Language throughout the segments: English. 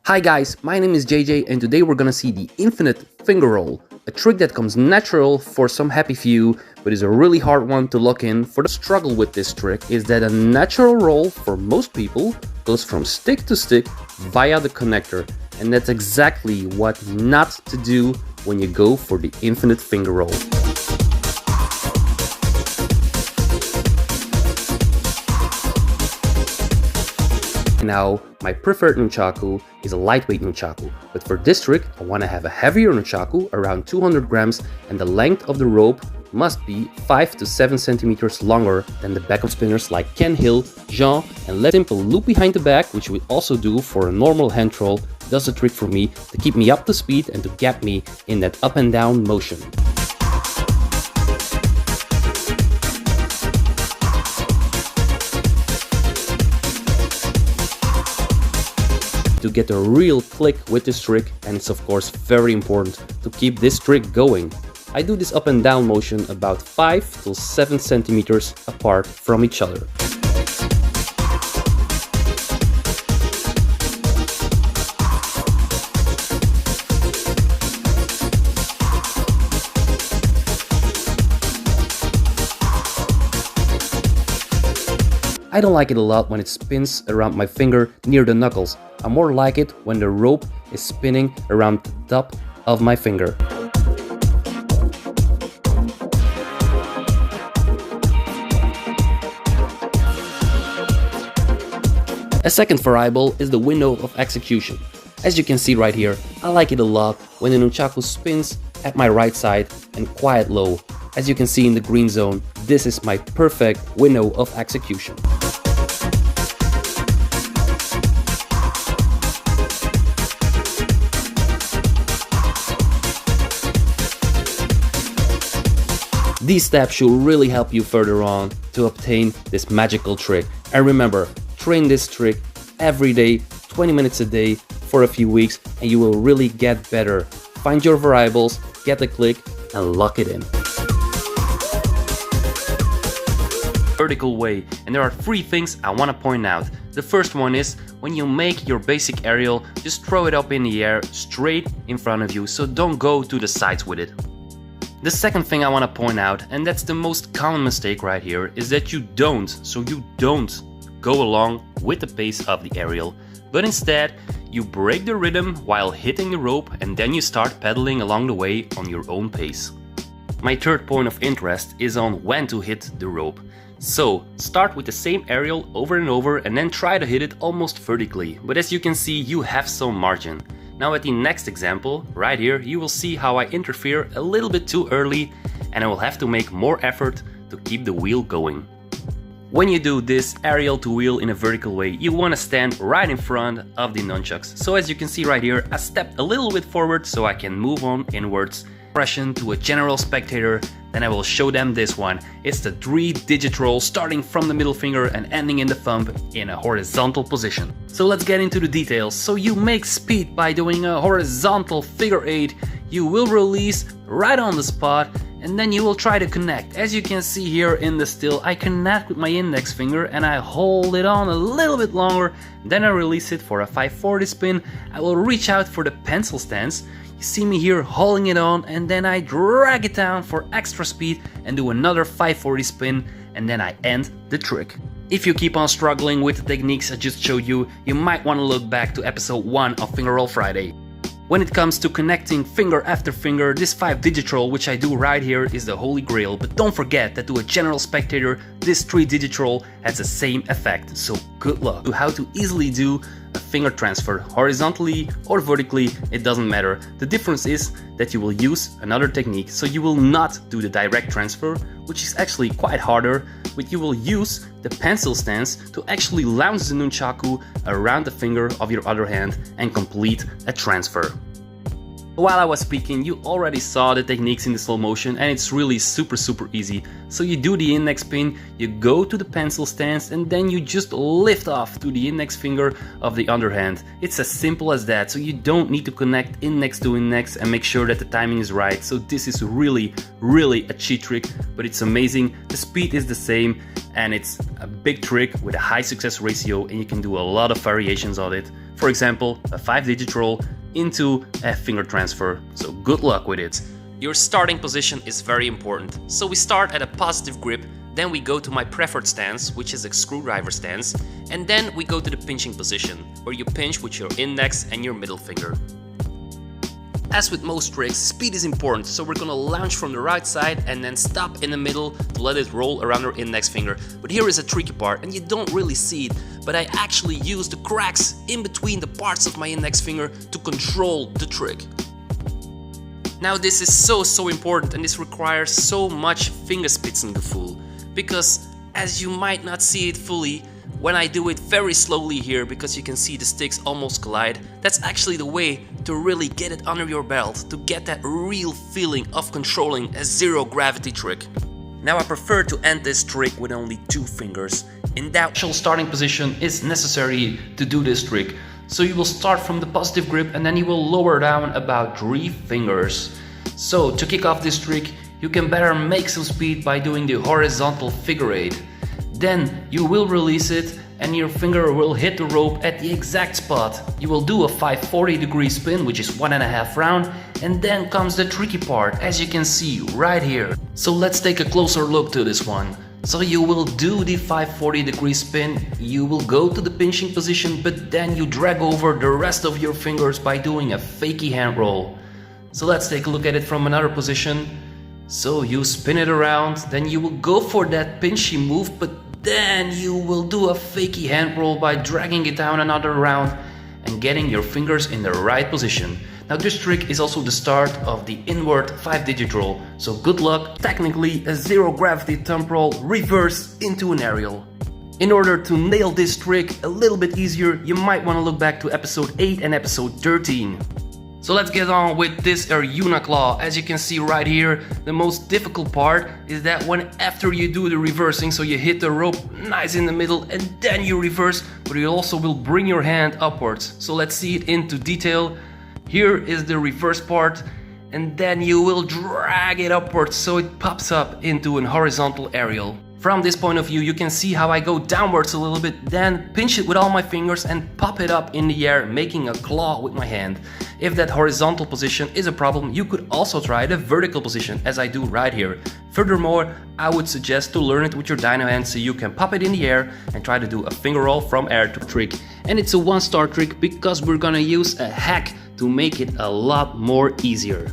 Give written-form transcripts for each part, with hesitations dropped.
Hi guys, my name is JJ and today we're gonna see the infinite finger roll, a trick that comes natural for some happy few, but is a really hard one to lock in. For the struggle with this trick is that a natural roll for most people goes from stick to stick via the connector, and that's exactly what not to do when you go for the infinite finger roll. Now, my preferred nunchaku is a lightweight nunchaku, but for this trick I want to have a heavier nunchaku, around 200 grams, and the length of the rope must be 5 to 7 centimeters longer than the backup spinners like Ken Hill, Jean, and let simple loop behind the back, which we also do for a normal hand roll, does the trick for me to keep me up to speed and to get me in that up and down motion. To get a real click with this trick, and it's of course very important to keep this trick going. I do this up and down motion about 5 to 7 centimeters apart from each other. I don't like it a lot when it spins around my finger near the knuckles. I more like it when the rope is spinning around the top of my finger. A second variable is the window of execution. As you can see right here, I like it a lot when the nunchaku spins at my right side and quiet low. As you can see in the green zone, this is my perfect window of execution. These steps should really help you further on to obtain this magical trick. And remember, train this trick every day, 20 minutes a day for a few weeks, and you will really get better. Find your variables, get the click, and lock it in. Vertical way, and there are 3 things I want to point out. The first one is when you make your basic aerial, just throw it up in the air straight in front of you, so don't go to the sides with it. The second thing I want to point out, and that's the most common mistake right here, is that you don't go along with the pace of the aerial, but instead you break the rhythm while hitting the rope, and then you start pedaling along the way on your own pace. My third point of interest is on when to hit the rope. So start with the same aerial over and over and then try to hit it almost vertically, but as you can see, you have some margin. Now at the next example, right here, you will see how I interfere a little bit too early and I will have to make more effort to keep the wheel going. When you do this aerial to wheel in a vertical way, you want to stand right in front of the nunchucks. So as you can see right here, I stepped a little bit forward so I can move on inwards. Impression to a general spectator, then I will show them this one. It's the 3-digit roll starting from the middle finger and ending in the thumb in a horizontal position. So let's get into the details. So you make speed by doing a horizontal figure 8. You will release right on the spot and then you will try to connect. As you can see here in the still, I connect with my index finger and I hold it on a little bit longer. Then I release it for a 540 spin. I will reach out for the pencil stance. See me here holding it on, and then I drag it down for extra speed and do another 540 spin, and then I end the trick. If you keep on struggling with the techniques I just showed you, you might want to look back to episode 1 of Finger Roll Friday. When it comes to connecting finger after finger, this 5-digit roll, which I do right here, is the holy grail, but don't forget that to a general spectator, this 3-digit roll has the same effect, so good luck. How to easily do a finger transfer, horizontally or vertically, it doesn't matter. The difference is that you will use another technique, so you will not do the direct transfer, which is actually quite harder, but you will use the pencil stance to actually launch the nunchaku around the finger of your other hand and complete a transfer. While I was speaking, you already saw the techniques in the slow motion and it's really super easy. So you do the index pin, you go to the pencil stance and then you just lift off to the index finger of the underhand. It's as simple as that, so you don't need to connect index to index and make sure that the timing is right. So this is really a cheat trick, but it's amazing. The speed is the same and it's a big trick with a high success ratio and you can do a lot of variations on it. For example, a 5-digit roll into a finger transfer. So good luck with it. Your starting position is very important. So we start at a positive grip, then we go to my preferred stance, which is a screwdriver stance, and then we go to the pinching position, where you pinch with your index and your middle finger. As with most tricks, speed is important, so we're gonna launch from the right side and then stop in the middle to let it roll around our index finger. But here is a tricky part, and you don't really see it, but I actually use the cracks in between the parts of my index finger to control the trick. Now this is so important, and this requires so much Fingerspitzengefühl, because as you might not see it fully, when I do it very slowly here, because you can see the sticks almost collide, that's actually the way to really get it under your belt, to get that real feeling of controlling a zero gravity trick. Now I prefer to end this trick with only 2 fingers. In that actual starting position is necessary to do this trick. So you will start from the positive grip and then you will lower down about 3 fingers. So to kick off this trick, you can better make some speed by doing the horizontal figure 8. Then you will release it and your finger will hit the rope at the exact spot. You will do a 540-degree spin, which is 1.5 round, and then comes the tricky part, as you can see right here. So let's take a closer look to this one. So you will do the 540-degree spin, you will go to the pinching position, but then you drag over the rest of your fingers by doing a fakey hand roll. So let's take a look at it from another position. So you spin it around, then you will go for that pinchy move, but then you will do a fakey hand roll by dragging it down another round and getting your fingers in the right position. Now this trick is also the start of the inward 5-digit roll, so good luck. Technically a zero gravity thumb roll reversed into an aerial. In order to nail this trick a little bit easier, you might want to look back to episode 8 and episode 13. So let's get on with this Arjuna claw. As you can see right here, the most difficult part is that when after you do the reversing, so you hit the rope nice in the middle and then you reverse, but you also will bring your hand upwards. So let's see it into detail. Here is the reverse part, and then you will drag it upwards so it pops up into an horizontal aerial. From this point of view, you can see how I go downwards a little bit, then pinch it with all my fingers and pop it up in the air, making a claw with my hand. If that horizontal position is a problem, you could also try the vertical position, as I do right here. Furthermore, I would suggest to learn it with your dyno hand so you can pop it in the air and try to do a finger roll from air to trick. And it's a 1-star trick because we're gonna use a hack to make it a lot more easier.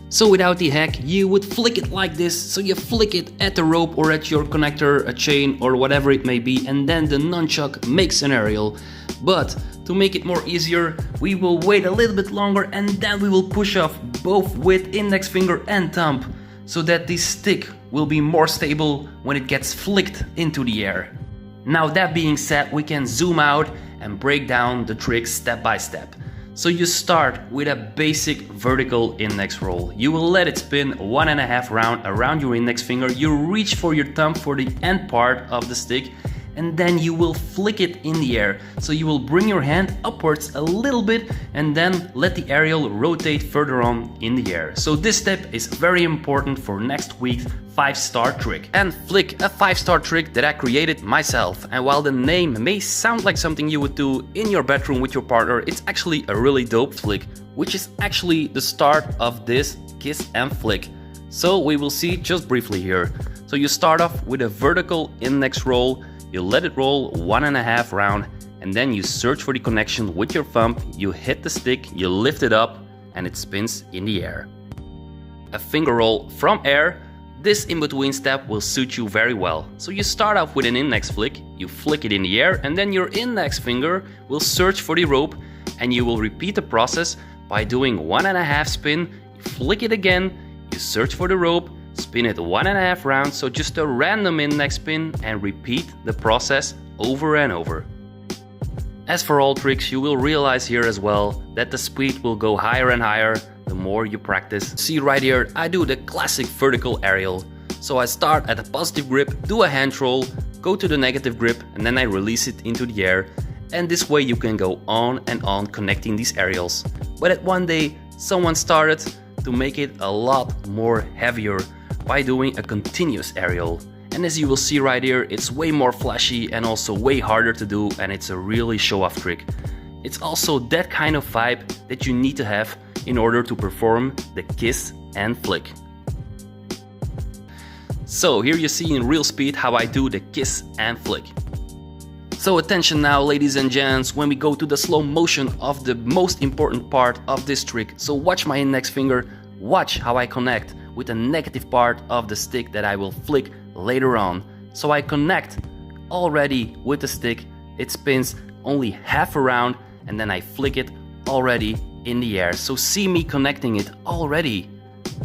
So without the hack, you would flick it like this, so you flick it at the rope or at your connector, a chain or whatever it may be, and then the nunchuck makes an aerial. But to make it more easier, we will wait a little bit longer and then we will push off both with index finger and thumb, so that the stick will be more stable when it gets flicked into the air. Now that being said, we can zoom out and break down the trick step by step. So you start with a basic vertical index roll. You will let it spin 1.5 round around your index finger. You reach for your thumb for the end part of the stick, and then you will flick it in the air. So you will bring your hand upwards a little bit and then let the aerial rotate further on in the air. So this step is very important for next week's 5-star trick. And flick, a 5-star trick that I created myself. And while the name may sound like something you would do in your bedroom with your partner, it's actually a really dope flick, which is actually the start of this kiss and flick. So we will see just briefly here. So you start off with a vertical index roll. You let it roll 1.5 round, and then you search for the connection with your thumb, you hit the stick, you lift it up, and it spins in the air. A finger roll from air, this in-between step will suit you very well. So you start off with an index flick, you flick it in the air, and then your index finger will search for the rope, and you will repeat the process by doing 1.5 spin, you flick it again, you search for the rope, spin it 1.5 rounds, so just a random index spin, and repeat the process over and over. As for all tricks, you will realize here as well that the speed will go higher and higher the more you practice. See right here, I do the classic vertical aerial. So I start at a positive grip, do a hand roll, go to the negative grip, and then I release it into the air. And this way you can go on and on connecting these aerials. But at one day, someone started to make it a lot more heavier by doing a continuous aerial. And as you will see right here, it's way more flashy and also way harder to do, and it's a really show-off trick. It's also that kind of vibe that you need to have in order to perform the kiss and flick. So here you see in real speed how I do the kiss and flick. So attention now, ladies and gents, when we go to the slow motion of the most important part of this trick. So watch my index finger, watch how I connect with the negative part of the stick that I will flick later on. So I connect already with the stick, it spins only half around and then I flick it already in the air. So see me connecting it already.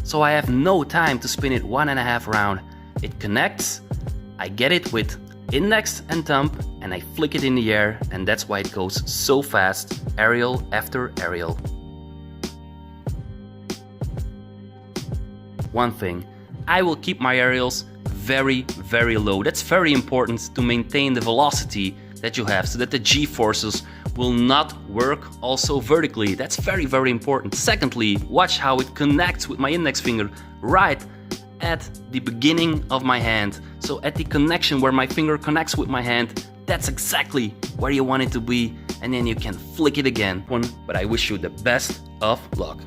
So I have no time to spin it 1.5 round. It connects, I get it with index and thumb and I flick it in the air, and that's why it goes so fast, aerial after aerial. One thing, I will keep my aerials very low. That's very important to maintain the velocity that you have so that the G-forces will not work also vertically. That's very important. Secondly, watch how it connects with my index finger right at the beginning of my hand. So at the connection where my finger connects with my hand, that's exactly where you want it to be, and then you can flick it again. But I wish you the best of luck.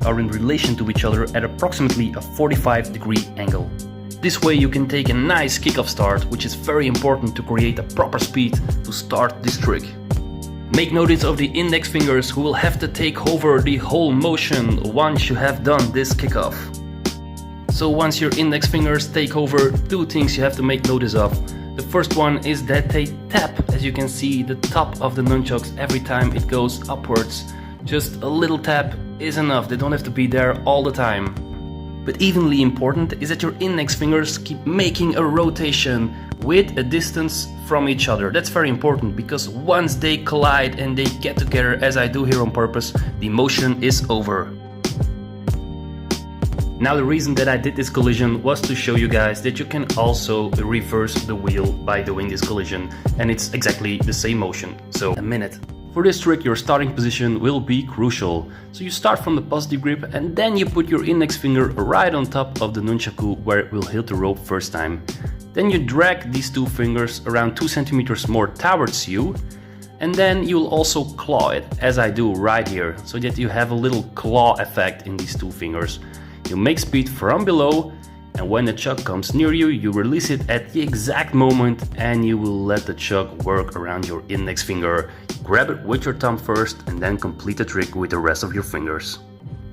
Are in relation to each other at approximately a 45-degree angle. This way you can take a nice kickoff start, which is very important to create a proper speed to start this trick. Make notice of the index fingers who will have to take over the whole motion once you have done this kickoff. So once your index fingers take over, two things you have to make notice of. The first one is that they tap, as you can see, the top of the nunchucks every time it goes upwards. Just a little tap is enough, they don't have to be there all the time. But evenly important is that your index fingers keep making a rotation with a distance from each other. That's very important, because once they collide and they get together, as I do here on purpose, the motion is over. Now the reason that I did this collision was to show you guys that you can also reverse the wheel by doing this collision, and it's exactly the same motion. So a minute. For this trick, your starting position will be crucial. So you start from the positive grip and then you put your index finger right on top of the nunchaku where it will hit the rope first time. Then you drag these two fingers around 2 centimeters more towards you, and then you'll also claw it, as I do right here, so that you have a little claw effect in these two fingers. You make speed from below, and when the chuck comes near you, you release it at the exact moment and you will let the chuck work around your index finger. Grab it with your thumb first and then complete the trick with the rest of your fingers.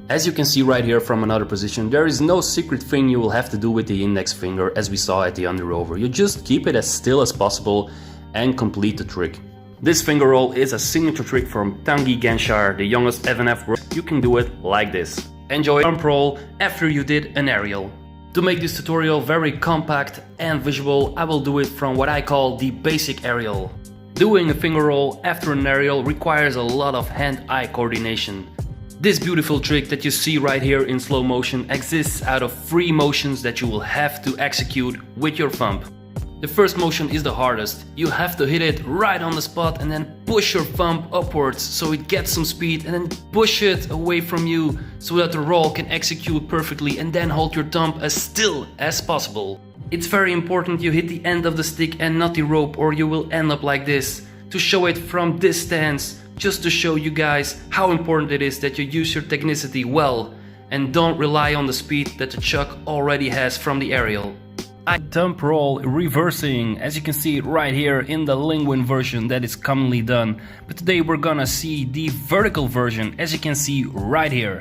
As you can see right here from another position, there is no secret thing you will have to do with the index finger as we saw at the under rover. You just keep it as still as possible and complete the trick. This finger roll is a signature trick from Tanguy Genshar, the youngest FNF world. You can do it like this. Enjoy jump roll after you did an aerial. To make this tutorial very compact and visual, I will do it from what I call the basic aerial. Doing a finger roll after an aerial requires a lot of hand-eye coordination. This beautiful trick that you see right here in slow motion exists out of 3 motions that you will have to execute with your thumb. The first motion is the hardest. You have to hit it right on the spot and then push your thumb upwards so it gets some speed, and then push it away from you so that the roll can execute perfectly, and then hold your thumb as still as possible. It's very important you hit the end of the stick and not the rope, or you will end up like this. To show it from this stance, just to show you guys how important it is that you use your technicity well and don't rely on the speed that the chuck already has from the aerial. I dump roll reversing, as you can see right here in the Linguin version that is commonly done, but today we're gonna see the vertical version, as you can see right here.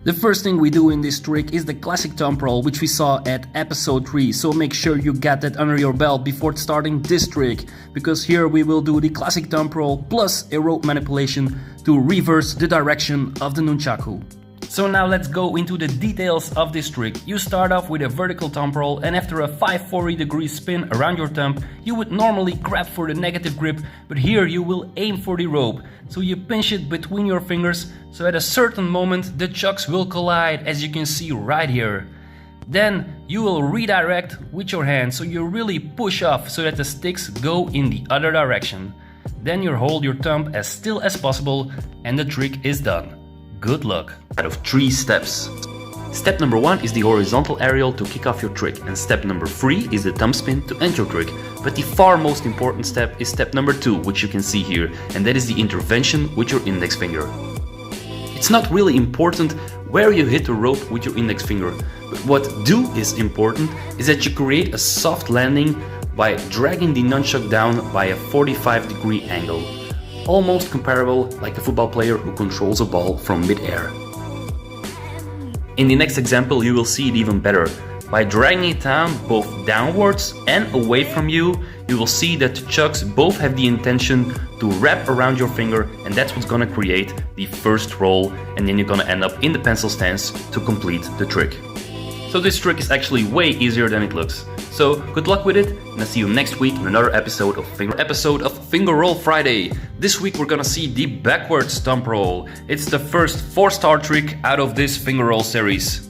The first thing we do in this trick is the classic thumb roll, which we saw at episode 3, so make sure you got that under your belt before starting this trick, because here we will do the classic thumb roll plus a rope manipulation to reverse the direction of the nunchaku. So now let's go into the details of this trick. You start off with a vertical thumb roll, and after a 540-degree spin around your thumb, you would normally grab for the negative grip, but here you will aim for the rope. So you pinch it between your fingers, so at a certain moment the chucks will collide, as you can see right here. Then you will redirect with your hand, so you really push off so that the sticks go in the other direction. Then you hold your thumb as still as possible and the trick is done. Good luck. Out of 3 steps. Step number 1 is the horizontal aerial to kick off your trick, and step number 3 is the thumb spin to end your trick. But the far most important step is step number 2, which you can see here, and that is the intervention with your index finger. It's not really important where you hit the rope with your index finger, but what is important is that you create a soft landing by dragging the nunchuck down by a 45-degree angle, almost comparable like a football player who controls a ball from mid-air. In the next example you will see it even better. By dragging it down both downwards and away from you, you will see that the chucks both have the intention to wrap around your finger, and that's what's gonna create the first roll, and then you're gonna end up in the pencil stance to complete the trick. So this trick is actually way easier than it looks. So good luck with it, and I'll see you next week in another episode of Finger Roll Friday. This week we're gonna see the backwards thumb roll. It's the first 4-star trick out of this finger roll series.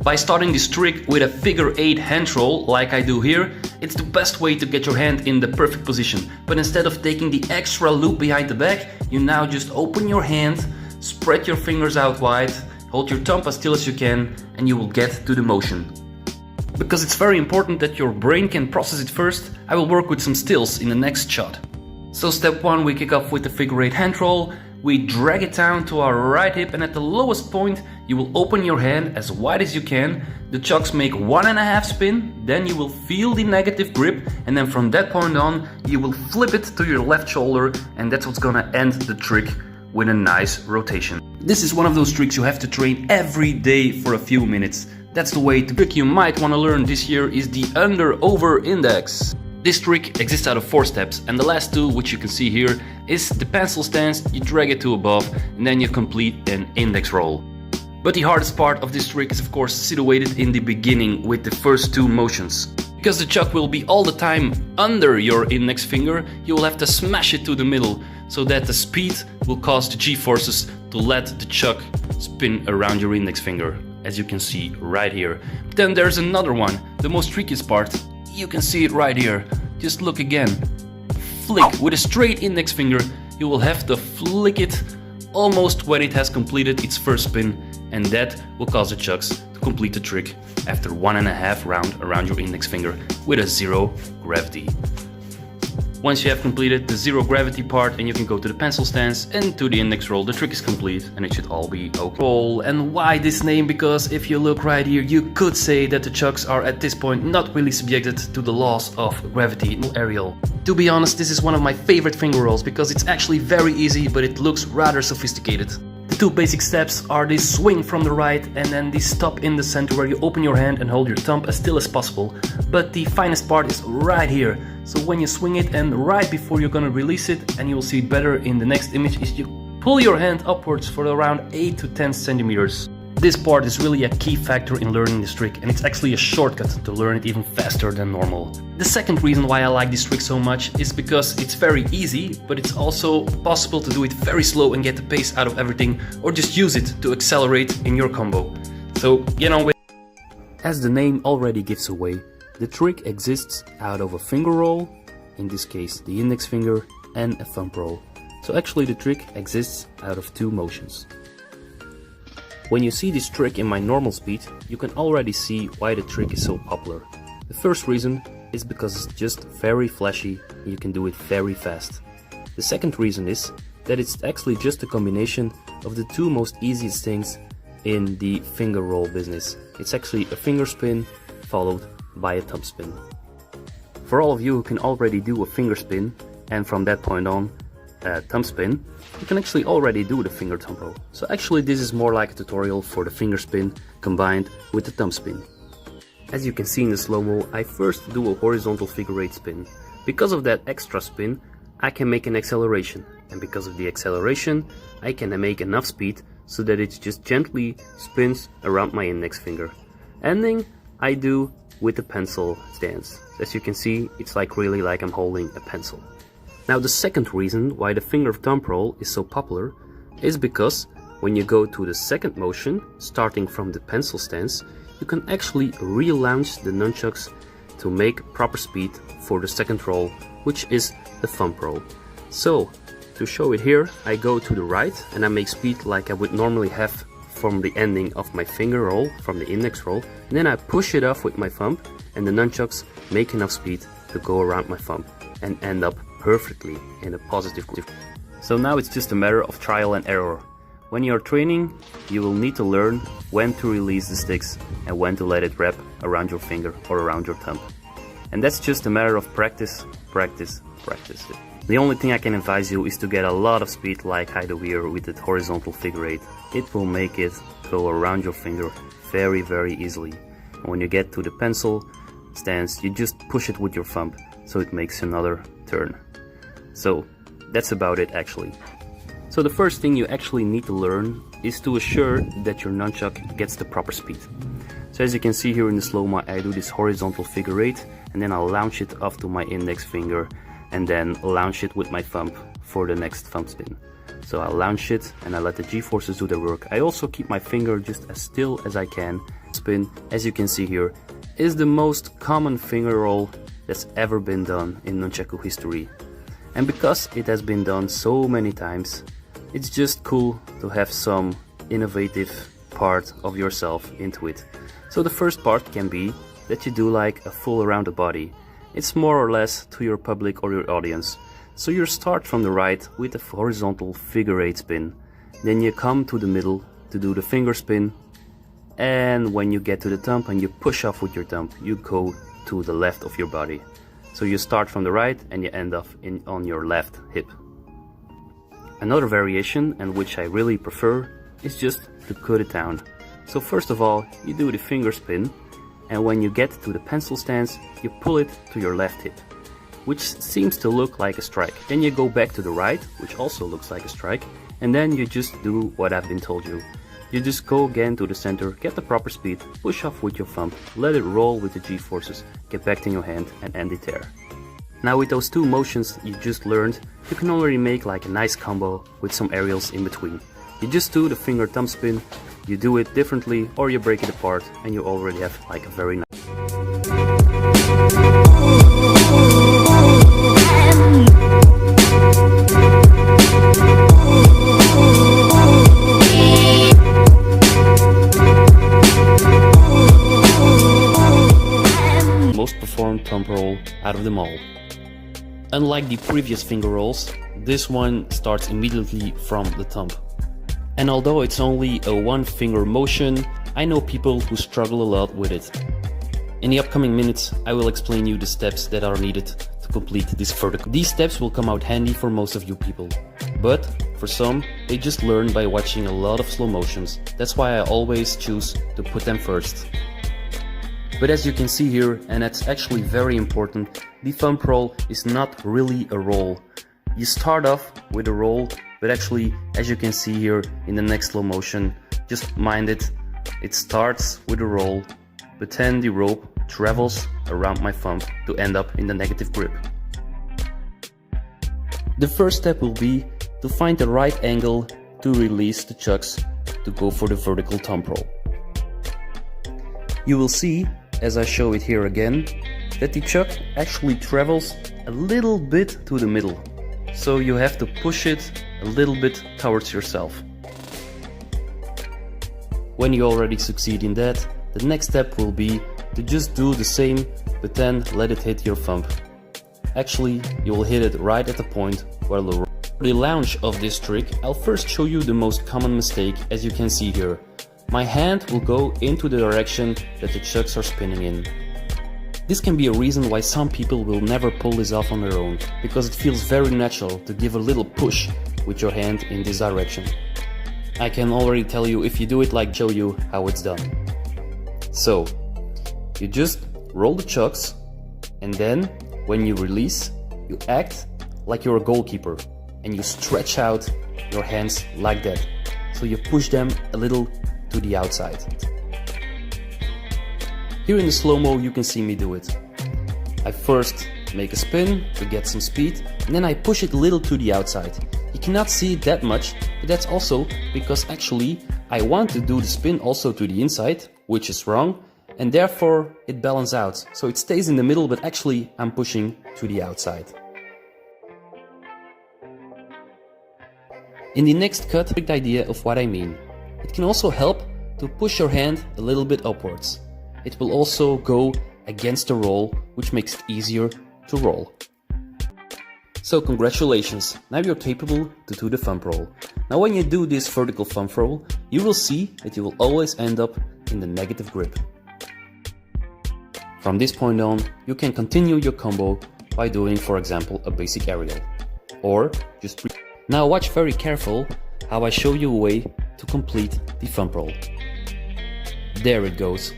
By starting this trick with a figure 8 hand roll, like I do here, it's the best way to get your hand in the perfect position. But instead of taking the extra loop behind the back, you now just open your hand, spread your fingers out wide, hold your thumb as still as you can, and you will get to the motion. Because it's very important that your brain can process it first, I will work with some stills in the next shot. So step 1, we kick off with the figure 8 hand roll, we drag it down to our right hip, and at the lowest point you will open your hand as wide as you can, the chucks make 1.5 spin, then you will feel the negative grip, and then from that point on you will flip it to your left shoulder, and that's what's gonna end the trick with a nice rotation. This is one of those tricks you have to train every day for a few minutes. That's the way. The trick you might want to learn this year is the under-over index. This trick exists out of 4 steps, and the last 2, which you can see here, is the pencil stance. You drag it to above and then you complete an index roll. But the hardest part of this trick is of course situated in the beginning with the first 2 motions. Because the chuck will be all the time under your index finger, you will have to smash it to the middle so that the speed will cause the G-forces to let the chuck spin around your index finger, as you can see right here. Then there's another one, the most trickiest part. You can see it right here. Just look again. Flick with a straight index finger. You will have to flick it almost when it has completed its first spin, and that will cause the chucks to complete the trick after 1.5 round around your index finger with a 0 gravity. Once you have completed the 0 gravity part and you can go to the pencil stance and to the index roll, the trick is complete and it should all be okay. Roll. And why this name? Because if you look right here, you could say that the chucks are at this point not really subjected to the laws of gravity aerial. To be honest, this is one of my favorite finger rolls because it's actually very easy, but it looks rather sophisticated. The 2 basic steps are this swing from the right and then the stop in the center where you open your hand and hold your thumb as still as possible. But the finest part is right here. So when you swing it and right before you're gonna release it, and you will see it better in the next image, is you pull your hand upwards for around 8 to 10 centimeters. This part is really a key factor in learning this trick, and it's actually a shortcut to learn it even faster than normal. The second reason why I like this trick so much is because it's very easy, but it's also possible to do it very slow and get the pace out of everything, or just use it to accelerate in your combo. So, you know, as the name already gives away, the trick exists out of a finger roll, in this case the index finger, and a thumb roll. So actually the trick exists out of 2 motions. When you see this trick in my normal speed, you can already see why the trick is so popular. The first reason is because it's just very flashy and you can do it very fast. The second reason is that it's actually just a combination of the 2 most easiest things in the finger roll business. It's actually a finger spin followed by a thumb spin. For all of you who can already do a finger spin and from that point on a thumb spin, you can actually already do the finger thumb roll. So actually this is more like a tutorial for the finger spin combined with the thumb spin. As you can see in the slow-mo, I first do a horizontal figure 8 spin. Because of that extra spin, I can make an acceleration, and because of the acceleration, I can make enough speed so that it just gently spins around my index finger. Ending, I do with the pencil stance. As you can see, it's really like I'm holding a pencil. Now the second reason why the finger thumb roll is so popular is because when you go to the second motion, starting from the pencil stance, you can actually relaunch the nunchucks to make proper speed for the second roll, which is the thumb roll. So to show it here, I go to the right and I make speed like I would normally have from the ending of my finger roll, from the index roll, and then I push it off with my thumb, and the nunchucks make enough speed to go around my thumb and end up perfectly in a positive grip. So now it's just a matter of trial and error. When you're training, you will need to learn when to release the sticks and when to let it wrap around your finger or around your thumb. And that's just a matter of practice, practice, practice. The only thing I can advise you is to get a lot of speed like Heide Weir with the horizontal figure 8. It will make it go around your finger very, very easily. And when you get to the pencil stance, you just push it with your thumb so it makes another turn. So that's about it actually. So the first thing you actually need to learn is to assure that your nunchuck gets the proper speed. So as you can see here in the slow-mo, I do this horizontal figure 8 and then I'll launch it off to my index finger and then launch it with my thumb for the next thumb spin. So I'll launch it and I let the G-forces do the work. I also keep my finger just as still as I can. Spin, as you can see here, is the most common finger roll that's ever been done in nunchaku history. And because it has been done so many times, it's just cool to have some innovative part of yourself into it. So the first part can be that you do like a full around the body. It's more or less to your public or your audience. So you start from the right with a horizontal figure 8 spin. Then you come to the middle to do the finger spin. And when you get to the thumb and you push off with your thumb, you go to the left of your body. So you start from the right and you end up on your left hip. Another variation, and which I really prefer, is just to cut it down. So first of all, you do the finger spin, and when you get to the pencil stance, you pull it to your left hip, which seems to look like a strike. Then you go back to the right, which also looks like a strike, and then you just do what I've been told you. You just go again to the center, get the proper speed, push off with your thumb, let it roll with the G-forces, get back in your hand and end it there. Now with those two motions you just learned, you can already make like a nice combo with some aerials in between. You just do the finger thumb spin, you do it differently or you break it apart and you already have like a very nice. Most performed thumb roll out of them all. Unlike the previous finger rolls, this one starts immediately from the thumb. And although it's only a one finger motion, I know people who struggle a lot with it. In the upcoming minutes, I will explain you the steps that are needed to complete this vertical. These steps will come out handy for most of you people, but for some, they just learn by watching a lot of slow motions. That's why I always choose to put them first. But as you can see here, and that's actually very important, the thumb roll is not really a roll. You start off with a roll, but actually, as you can see here in the next slow motion, just mind it, it starts with a roll, but then the rope travels around my thumb to end up in the negative grip. The first step will be to find the right angle to release the chucks to go for the vertical thumb roll. You will see, as I show it here again, that the chuck actually travels a little bit to the middle. So you have to push it a little bit towards yourself. When you already succeed in that, the next step will be to just do the same, but then let it hit your thumb. Actually, you will hit it right at the point where the launch of this trick, I'll first show you the most common mistake, as you can see here. My hand will go into the direction that the chucks are spinning in. This can be a reason why some people will never pull this off on their own, because it feels very natural to give a little push with your hand in this direction. I can already tell you if you do it like show you how it's done. So, you just roll the chucks, and then when you release, you act like you're a goalkeeper and you stretch out your hands like that. So you push them a little to the outside. Here in the slow-mo you can see me do it. I first make a spin to get some speed, and then I push it a little to the outside. You cannot see it that much, but that's also because actually I want to do the spin also to the inside, which is wrong, and therefore it balances out. So it stays in the middle, but actually I'm pushing to the outside. In the next cut, the idea of what I mean. It can also help to push your hand a little bit upwards. It will also go against the roll, which makes it easier to roll. So congratulations, now you're capable to do the thumb roll. Now when you do this vertical thumb roll, you will see that you will always end up in the negative grip. From this point on, you can continue your combo by doing, for example, a basic aerial. Or just now watch very careful how I show you a way to complete the thumb roll. There it goes.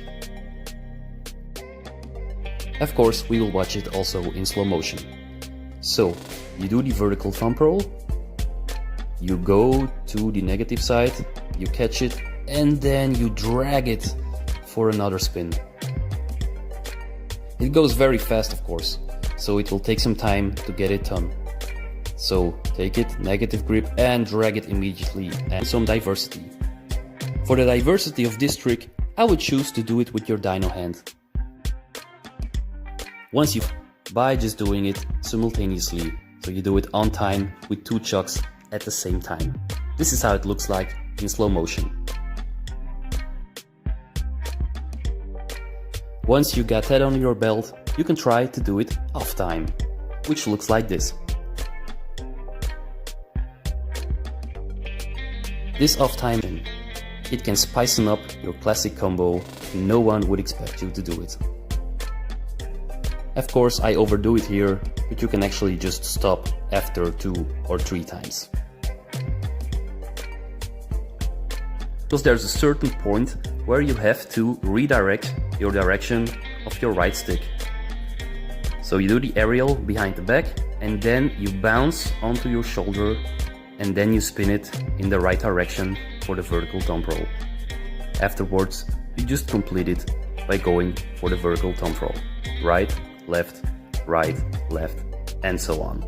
Of course, we will watch it also in slow motion. So, you do the vertical thumb roll, you go to the negative side, you catch it, and then you drag it for another spin. It goes very fast, of course, so it will take some time to get it done. So, take it, negative grip, and drag it immediately, and some diversity. For the diversity of this trick, I would choose to do it with your dyno hand. Once you by just doing it simultaneously, so you do it on time with two chucks at the same time. This is how it looks like in slow motion. Once you got that on your belt, you can try to do it off time, which looks like this. This off time, it can spicen up your classic combo, and no one would expect you to do it. Of course, I overdo it here, but you can actually just stop after 2 or 3 times. Because there's a certain point where you have to redirect your direction of your right stick. So you do the aerial behind the back, and then you bounce onto your shoulder, and then you spin it in the right direction for the vertical thumb roll. Afterwards, you just complete it by going for the vertical thumb roll. Right, left, and so on.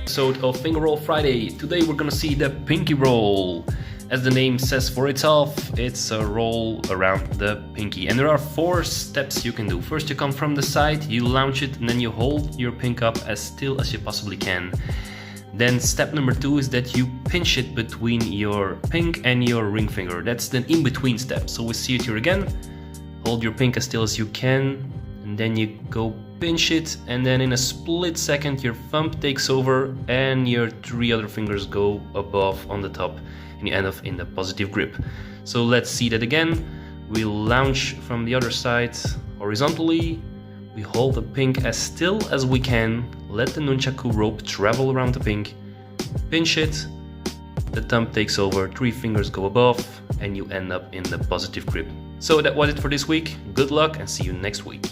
Episode of Finger Roll Friday. Today we're gonna see the pinky roll. As the name says for itself, it's a roll around the pinky. And there are 4 steps you can do. First, you come from the side, you launch it, and then you hold your pink up as still as you possibly can. Then step number 2 is that you pinch it between your pink and your ring finger. That's the in-between step. So we see it here again. Hold your pink as still as you can, and then you go pinch it, and then in a split second your thumb takes over and your 3 other fingers go above on the top, and you end up in the positive grip. So let's see that again. We launch from the other side horizontally, we hold the pink as still as we can, let the nunchaku rope travel around the pink, pinch it, the thumb takes over, 3 fingers go above, and you end up in the positive grip. So that was it for this week. Good luck and see you next week.